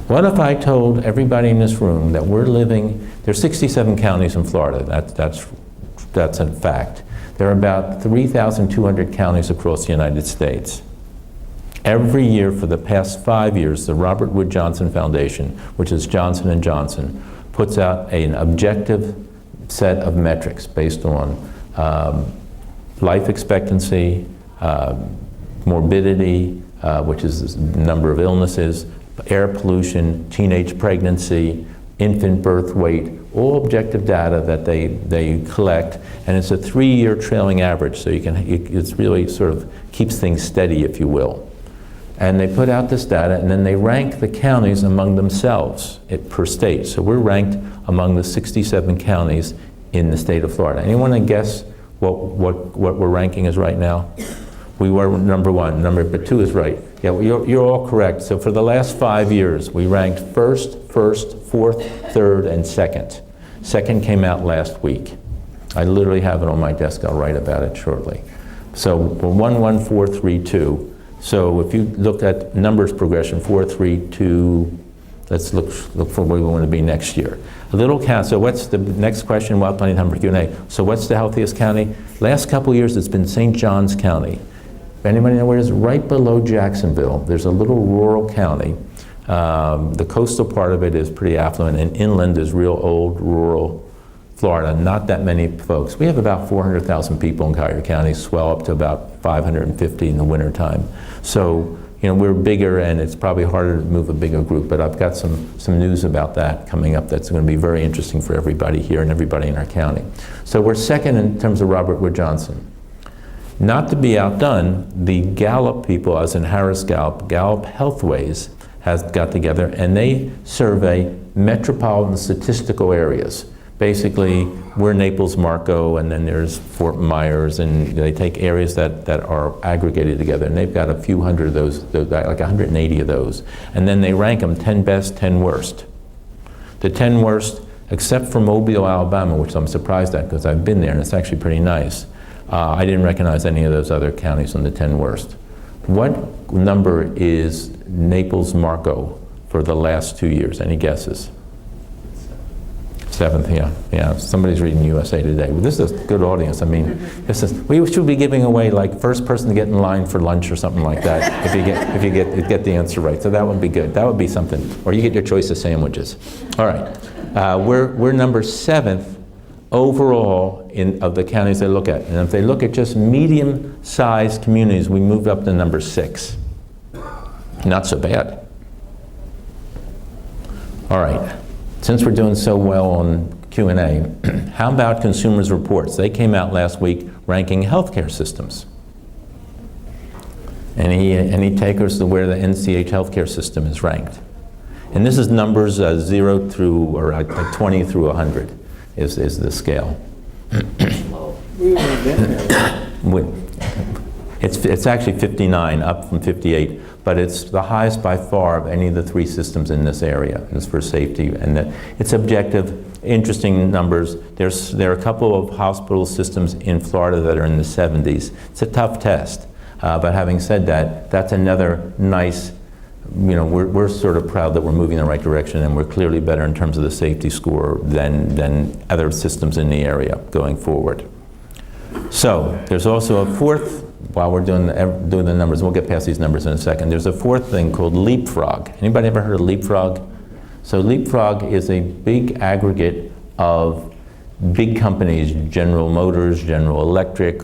What if I told everybody in this room that we're living, there's 67 counties in Florida, that's a fact. There are about 3,200 counties across the United States. Every year for the past 5 years, the Robert Wood Johnson Foundation, which is Johnson & Johnson, puts out an objective set of metrics based on life expectancy, morbidity, which is the number of illnesses, air pollution, teenage pregnancy, infant birth weight, all objective data that they collect, and it's a 3-year trailing average, so it's really sort of keeps things steady, if you will. And they put out this data, and then they rank the counties among themselves per state. So we're ranked among the 67 counties in the state of Florida. Anyone want to guess what we're ranking is right now? We were number 1, but 2 is right. Yeah, well, you're all correct. So for the last 5 years, we ranked first, 4th, 3rd, and 2nd. 2nd came out last week. I literally have it on my desk. I'll write about it shortly. So we're 1, 1, 4, 3, 2. So if you look at numbers progression, 4, 3, 2, let's look for where we want to be next year. A little count, so what's the next question? Well, plenty of time for Q&A. So what's the healthiest county? Last couple of years, it's been St. Johns County. Anybody know where it is? Right below Jacksonville. There's a little rural county. The coastal part of it is pretty affluent, and inland is real old, rural Florida. Not that many folks. We have about 400,000 people in Collier County, swell up to about 550 in the wintertime. So, you know, we're bigger, and it's probably harder to move a bigger group, but I've got some news about that coming up that's going to be very interesting for everybody here and everybody in our county. So we're 2nd in terms of Robert Wood Johnson. Not to be outdone, the Gallup people, as in Harris Gallup, Gallup Healthways has got together, and they survey metropolitan statistical areas. Basically, we're Naples, Marco, and then there's Fort Myers, and they take areas that are aggregated together, and they've got a few hundred of those, like 180 of those. And then they rank them 10 best, 10 worst. The 10 worst, except for Mobile, Alabama, which I'm surprised at because I've been there, and it's actually pretty nice. I didn't recognize any of those other counties on the 10 worst. What number is Naples, Marco for the last 2 years? Any guesses? 7th, yeah. Somebody's reading USA Today. Well, this is a good audience. I mean, we should be giving away like first person to get in line for lunch or something like that if you get the answer right. So that would be good. That would be something. Or you get your choice of sandwiches. All right, we're number 7th overall of the counties they look at. And if they look at just medium-sized communities, we moved up to number 6. Not so bad. All right, since we're doing so well on Q&A, how about Consumers Reports? They came out last week ranking healthcare systems. Any takers to where the NCH healthcare system is ranked? And this is numbers 0 through, or 20 through 100. Is the scale. It's actually 59, up from 58, but it's the highest by far of any of the 3 systems in this area. It's for safety, and it's objective, interesting numbers. There are a couple of hospital systems in Florida that are in the 70s. It's a tough test, but having said that, that's another nice. You know, we're sort of proud that we're moving in the right direction, and we're clearly better in terms of the safety score than other systems in the area going forward. So there's also a 4th, while we're doing the numbers, we'll get past these numbers in a second, there's a 4th thing called Leapfrog. Anybody ever heard of Leapfrog? So Leapfrog is a big aggregate of big companies, General Motors, General Electric,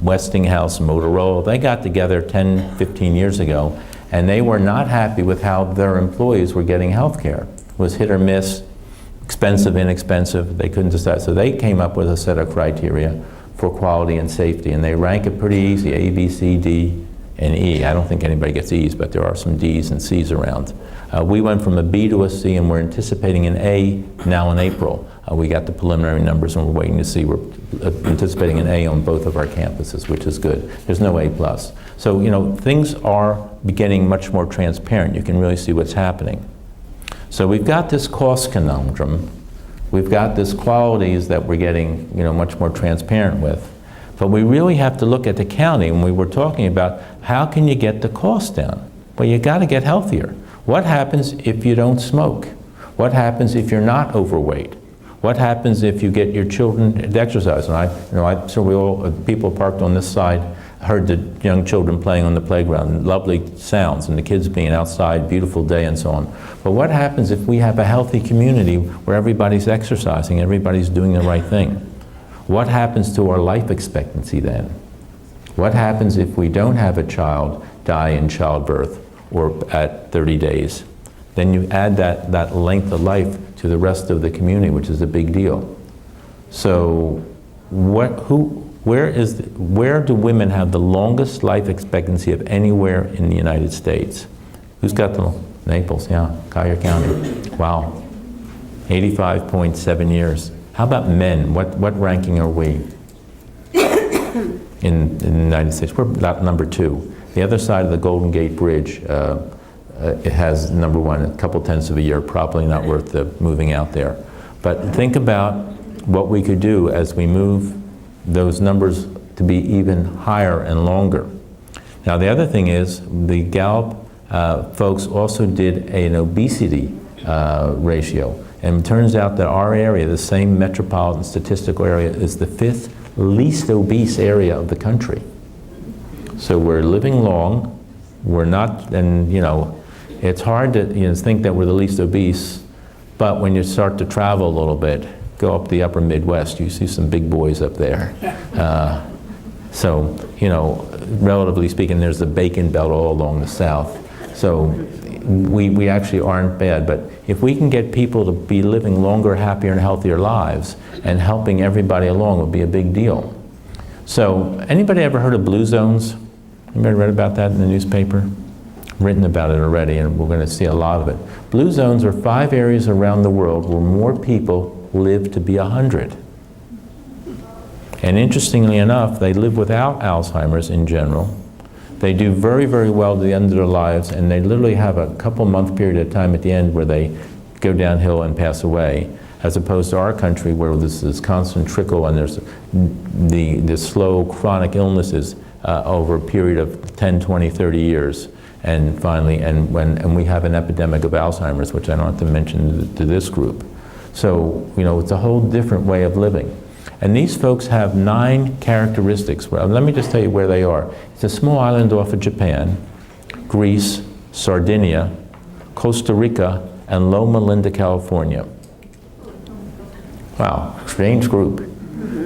Westinghouse, Motorola. They got together 10, 15 years ago, and they were not happy with how their employees were getting health care. It was hit or miss, expensive, inexpensive. They couldn't decide. So they came up with a set of criteria for quality and safety, and they rank it pretty easy, A, B, C, D, and E. I don't think anybody gets E's, but there are some D's and C's around. We went from a B to a C, and we're anticipating an A now in April. We got the preliminary numbers, and we're waiting to see. We're anticipating an A on both of our campuses, which is good. There's no A+. So, you know, things are getting much more transparent. You can really see what's happening. So we've got this cost conundrum. We've got this qualities that we're getting, you know, much more transparent with. But we really have to look at the county, and we were talking about how can you get the cost down? Well, you got to get healthier. What happens if you don't smoke? What happens if you're not overweight? What happens if you get your children to exercise? And so we all, people parked on this side, heard the young children playing on the playground, lovely sounds, and the kids being outside, beautiful day and so on. But what happens if we have a healthy community where everybody's exercising, everybody's doing the right thing? What happens to our life expectancy then? What happens if we don't have a child die in childbirth or at 30 days? Then you add that length of life to the rest of the community, which is a big deal. So where do women have the longest life expectancy of anywhere in the United States? Who's got the Naples? Yeah, Collier County. Wow, 85.7 years. How about men? What ranking are we in the United States? We're about number 2. The other side of the Golden Gate Bridge, it has number 1, a couple tenths of a year, probably not worth the moving out there. But think about what we could do as we move those numbers to be even higher and longer. Now the other thing is, the Gallup folks also did an obesity ratio. And it turns out that our area, the same metropolitan statistical area, is the 5th least obese area of the country. So we're living long, we're not, and it's hard to think that we're the least obese, but when you start to travel a little bit, go up the upper Midwest, you see some big boys up there. So, relatively speaking, there's the bacon belt all along the South. So we actually aren't bad, but if we can get people to be living longer, happier, and healthier lives, and helping everybody along would be a big deal. So, anybody ever heard of blue zones? Anybody read about that in the newspaper? Written about it already, and we're going to see a lot of it. Blue zones are 5 areas around the world where more people live to be 100. And interestingly enough, they live without Alzheimer's in general. They do very, very well at the end of their lives, and they literally have a couple-month period of time at the end where they go downhill and pass away, as opposed to our country where there's this constant trickle and there's the slow chronic illnesses over a period of 10, 20, 30 years. And finally, and we have an epidemic of Alzheimer's, which I don't have to mention to this group. So, it's a whole different way of living. And these folks have 9 characteristics. Well, let me just tell you where they are. It's a small island off of Japan, Greece, Sardinia, Costa Rica, and Loma Linda, California. Wow, strange group.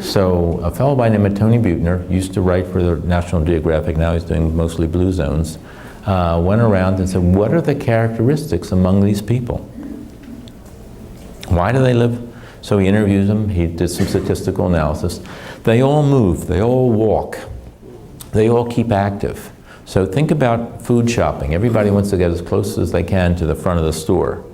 So a fellow by the name of Tony Buechner used to write for the National Geographic, now he's doing mostly blue zones, went around and said, what are the characteristics among these people? Why do they live? So he interviews them, he did some statistical analysis. They all move, they all walk, they all keep active. So think about food shopping. Everybody wants to get as close as they can to the front of the store.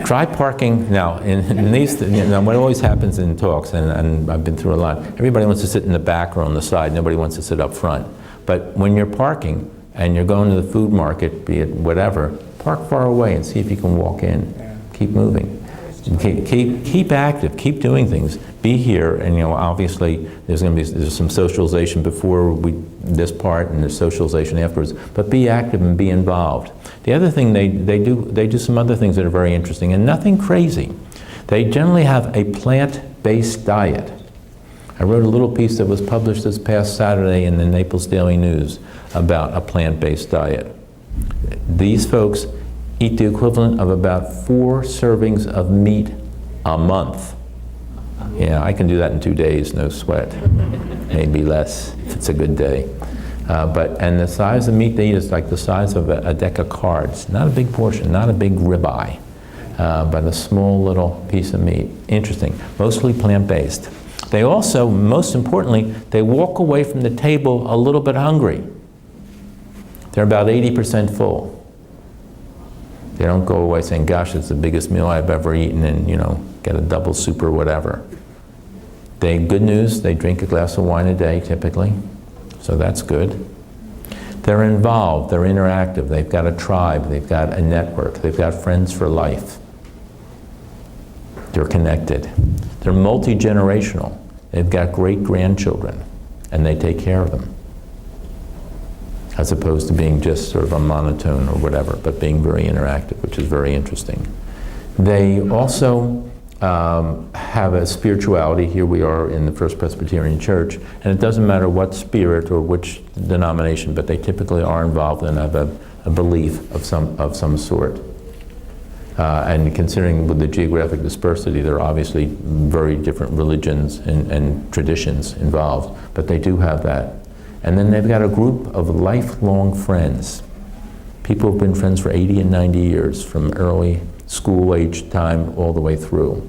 Try parking. Now, in these, what always happens in talks, and I've been through a lot, everybody wants to sit in the back or on the side, nobody wants to sit up front. But when you're parking and you're going to the food market, be it whatever, park far away and see if you can walk in. Keep moving. Keep active, keep doing things. Be here, and obviously there's some socialization before this part, and there's socialization afterwards. But be active and be involved. The other thing they do some other things that are very interesting, and nothing crazy. They generally have a plant-based diet. I wrote a little piece that was published this past Saturday in the Naples Daily News about a plant-based diet. These folks eat the equivalent of about 4 servings of meat a month. Yeah, I can do that in 2 days, no sweat. Maybe less if it's a good day. And the size of meat they eat is like the size of a deck of cards. Not a big portion, not a big ribeye, but a small little piece of meat. Interesting, mostly plant-based. They also, most importantly, they walk away from the table a little bit hungry. They're about 80% full. They don't go away saying, gosh, it's the biggest meal I've ever eaten, and get a double soup or whatever. Good news, they drink a glass of wine a day typically, so that's good. They're involved, they're interactive, they've got a tribe, they've got a network, they've got friends for life. They're connected. They're multi-generational. They've got great grandchildren, and they take care of them. as opposed to being just sort of a monotone or whatever, but being very interactive, which is very interesting. They also have a spirituality. Here we are in the First Presbyterian Church, and it doesn't matter what spirit or which denomination, but they typically are involved and have a belief of some sort. And considering with the geographic dispersity, there are obviously very different religions and traditions involved, but they do have that. And then they've got a group of lifelong friends. People who've been friends for 80 and 90 years, from early school age time all the way through.